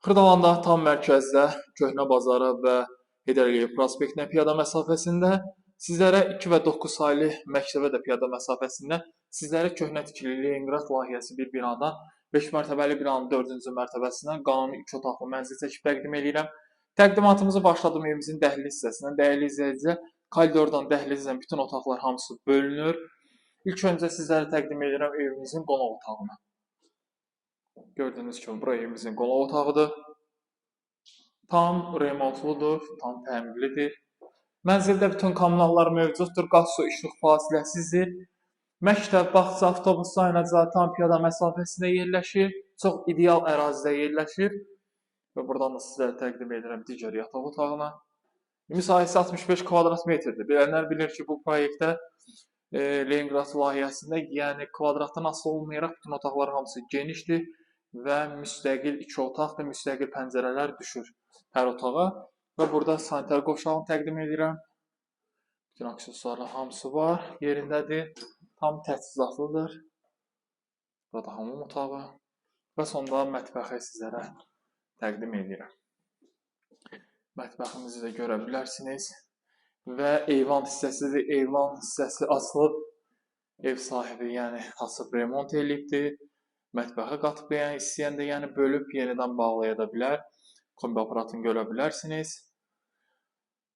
Xırdalanda tam mərkəzdə Köhnə bazara və Heydər Əliyev prospektinə piyada məsafəsində sizlərə 2 və 9 saylı məktəbə də piyada məsafəsində sizlərə köhnə tikili Leninqrad layihəsi bir binadan 5 mərtəbəli binanın 4-cü mərtəbəsindən qanuni 2 otaqlı mənzil çəkib təqdim edirəm. Təqdimatımızı başladım evimizin dəhliz hissəsindən. Dəhliz izləyicilər, koridordan dəhlizlə bütün otaqlar hamısı bölünür. İlk öncə sizlərə təqdim edirəm evimizin qonaq otağını. Gördüyünüz kimi bura evimizin qonaq otağıdır. Tam remontludur, tam təmirlidir. Mənzildə bütün kommunallar mövcuddur, qaz, su, işıq fasiləsizdir. Məktəb, bağça, avtobus sayınacağı tam piyada məsafəsində yerləşir. Çox ideal ərazidə yerləşir. Və buradan da sizlərə təqdim edirəm digər yataq otağına. Müsahiəsi 65 kvadrat metrdir. Bilənlər bilir ki, bu proyektdə Leninqrad layihəsində, yəni kvadratdan asılı olmayaraq bütün otaqlar hamısı genişdir və müstəqil 2 otaqdır, müstəqil pəncərələr düşür hər otağa. Və burada sanitar qovşağını təqdim edirəm. Bütün aksesuarlar hamısı var, yerindədir. Tam təchizatlıdır. Burada hamam otağı və sonda mətbəxi sizlərə təqdim edirəm. Mətbəximizi də görə bilərsiniz. Və eyvan hissəsidir. Eyvan hissəsi açılıb. Ev sahibi yəni açıb remont eləyibdir. Mətbəxə qatıb istəyəndə yəni bölüb yenidən bağlaya da bilər. Kombi aparatını görə bilərsiniz.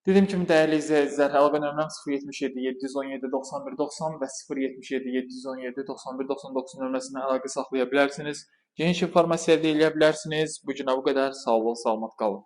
Dediyim kimi dəyərli izləyicilər, əlaqə nömrəm 077 717 91 90 və 077 717 91 99 nömrəsindən əlaqə saxlaya bilərsiniz. Geniş informasiya əldə edə bilərsiniz. Bu günə bu qədər. Sağ olun, salamat qalın.